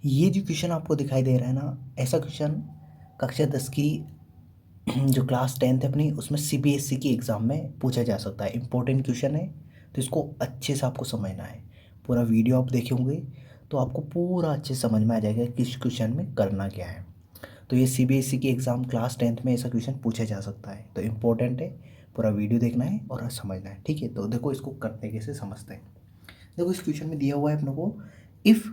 ये जो क्वेश्चन आपको दिखाई दे रहा है ना, ऐसा क्वेश्चन कक्षा 10 की जो क्लास 10th है अपनी, उसमें सीबीएसई की एग्ज़ाम में पूछा जा सकता है। इंपॉर्टेंट क्वेश्चन है, तो इसको अच्छे से आपको समझना है। पूरा वीडियो आप देखे होंगे तो आपको पूरा अच्छे से समझ में आ जाएगा किस क्वेश्चन में करना क्या है। तो ये सीबीएसई की एग्ज़ाम क्लास 10th में ऐसा क्वेश्चन पूछा जा सकता है, तो इम्पोर्टेंट है। पूरा वीडियो देखना है और समझना है, ठीक है। तो देखो इसको करते कैसे समझते हैं। देखो इस क्वेश्चन में दिया हुआ है अपने को, if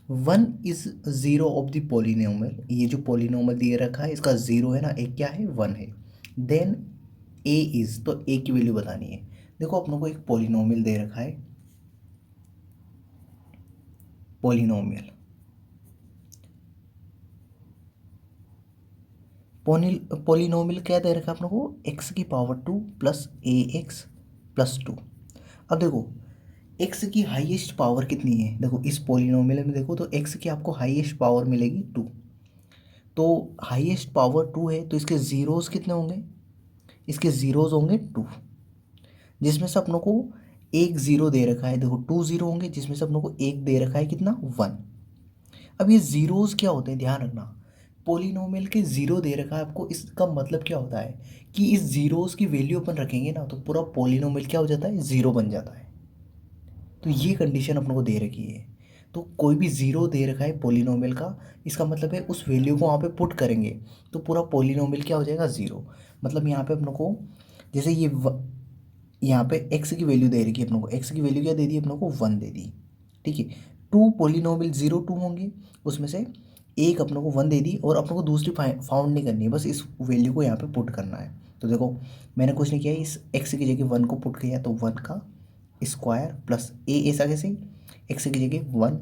one is zero of the polynomial, ये जो पोलिनोमियल दिए रखा है इसका ज़ीरो है ना, एक क्या है, वन है। देन ए इज़, तो ए की वैल्यू बतानी है। देखो अपने को एक पोलिनोमियल दे रखा है, पोलिनोमियल पोलिनोमियल क्या दे रखा है अपने को, एक्स की पावर 2 प्लस ए एक्स प्लस 2। अब देखो एक्स की हाईएस्ट पावर कितनी है, देखो इस पोलिनोमियल में देखो तो एक्स की आपको हाईएस्ट पावर मिलेगी 2। तो हाईएस्ट पावर 2 है, तो इसके ज़ीरोज़ कितने होंगे, इसके ज़ीरोज़ होंगे 2, जिसमें से अपनों को एक ज़ीरो दे रखा है। देखो 2 ज़ीरो होंगे, जिसमें से अपनों को एक दे रखा है कितना, 1। अब ये ज़ीरोज़ क्या होते हैं, ध्यान रखना। पोलिनोमियल के ज़ीरो दे रखा है आपको, इसका मतलब क्या होता है कि इस ज़ीरोज़ की वैल्यू अपन रखेंगे ना, तो पूरा पोलिनोमियल क्या हो जाता है, ज़ीरो बन जाता है। तो ये कंडीशन अपनों को दे रखी है। तो कोई भी ज़ीरो दे रखा है पोलिनोमियल का, इसका मतलब है उस वैल्यू को वहाँ पे पुट करेंगे तो पूरा पोलिनोमियल क्या हो जाएगा, ज़ीरो। मतलब यहाँ पे अपनों को, जैसे ये यहाँ पे एक्स की वैल्यू दे रखी है अपनों को, एक्स की वैल्यू क्या दे दी अपनों को, 1 दे दी, ठीक है। टू पोलिनोमियल ज़ीरो टू होंगे, उसमें से एक अपनों को 1 दे दी, और अपनों को दूसरी फाउंड नहीं करनी है, बस इस वैल्यू को यहाँ पे पुट करना है। तो देखो मैंने कुछ नहीं किया, इस एक्स की जगह 1 को पुट किया, तो 1 का स्क्वायर प्लस ए, ऐसा कैसे, एक्स की जगह 1,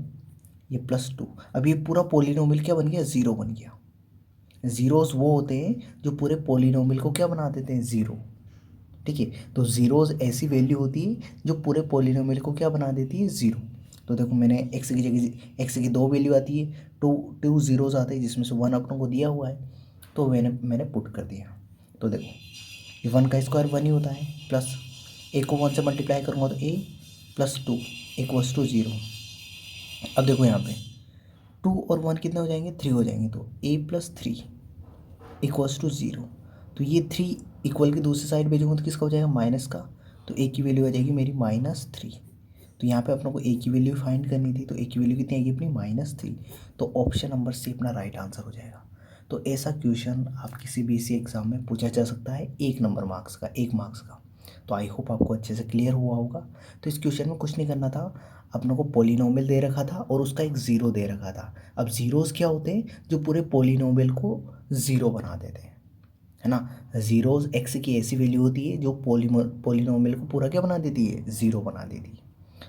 ये प्लस 2। अब ये पूरा पोलिनोमियल क्या बन गया, ज़ीरो बन गया। ज़ीरोज़ वो होते हैं जो पूरे पोलिनोमियल को क्या बना देते हैं, ज़ीरो, ठीक है। तो ज़ीरोज़ ऐसी वैल्यू होती है जो पूरे पोलिनोमियल को क्या बना देती है, ज़ीरो। तो देखो मैंने एक्स की जगह, एक्स की दो वैल्यू आती है, टू टू ज़ीरोज़ आते हैं, जिसमें से 1 अपनों को दिया हुआ है, तो मैंने पुट कर दिया। तो देखो ये 1 का स्क्वायर 1 ही होता है, प्लस ए को 1 से मल्टीप्लाई करूँगा तो ए प्लस 2 इक्वल्स टू 0। अब देखो यहाँ पे 2 और 1 कितने हो जाएंगे, 3 हो जाएंगे, तो ए प्लस 3 इक्वल्स टू 0। तो ये 3 इक्वल की दूसरी साइड भेजूँगा तो किसका हो जाएगा, माइनस का। तो ए की वैल्यू आ जाएगी मेरी -3। तो यहाँ पे अपनों को ए की वैल्यू फाइंड करनी थी, तो ए की वैल्यू कितनी आएगी अपनी, -3। तो ऑप्शन नंबर सी अपना राइट आंसर हो जाएगा। तो ऐसा क्वेश्चन आप किसी भी इसी एग्ज़ाम में पूछा जा सकता है, 1 नंबर मार्क्स का, 1 मार्क्स का। तो आई होप आपको अच्छे से क्लियर हुआ होगा। तो इस क्वेश्चन में कुछ नहीं करना था, अपनों को पोलिनोमियल दे रखा था और उसका एक ज़ीरो दे रखा था। अब ज़ीरोज़ क्या होते हैं, जो पूरे पोलिनोमियल को ज़ीरो बना देते हैं, है ना। ज़ीरोज़ एक्स की ऐसी वैल्यू होती है जो पोलिनोमियल को पूरा क्या बना देती है, ज़ीरो बना देती है।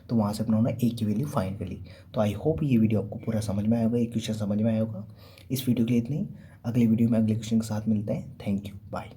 तो वहाँ से अपना ए की वैल्यू फाइंड कर ली। तो आई होप ये वीडियो आपको पूरा समझ में आया होगा, ये क्वेश्चन समझ में आया होगा। इस वीडियो के लिए इतनी, अगले वीडियो में अगले क्वेश्चन के साथ मिलते हैं। Thank you, bye.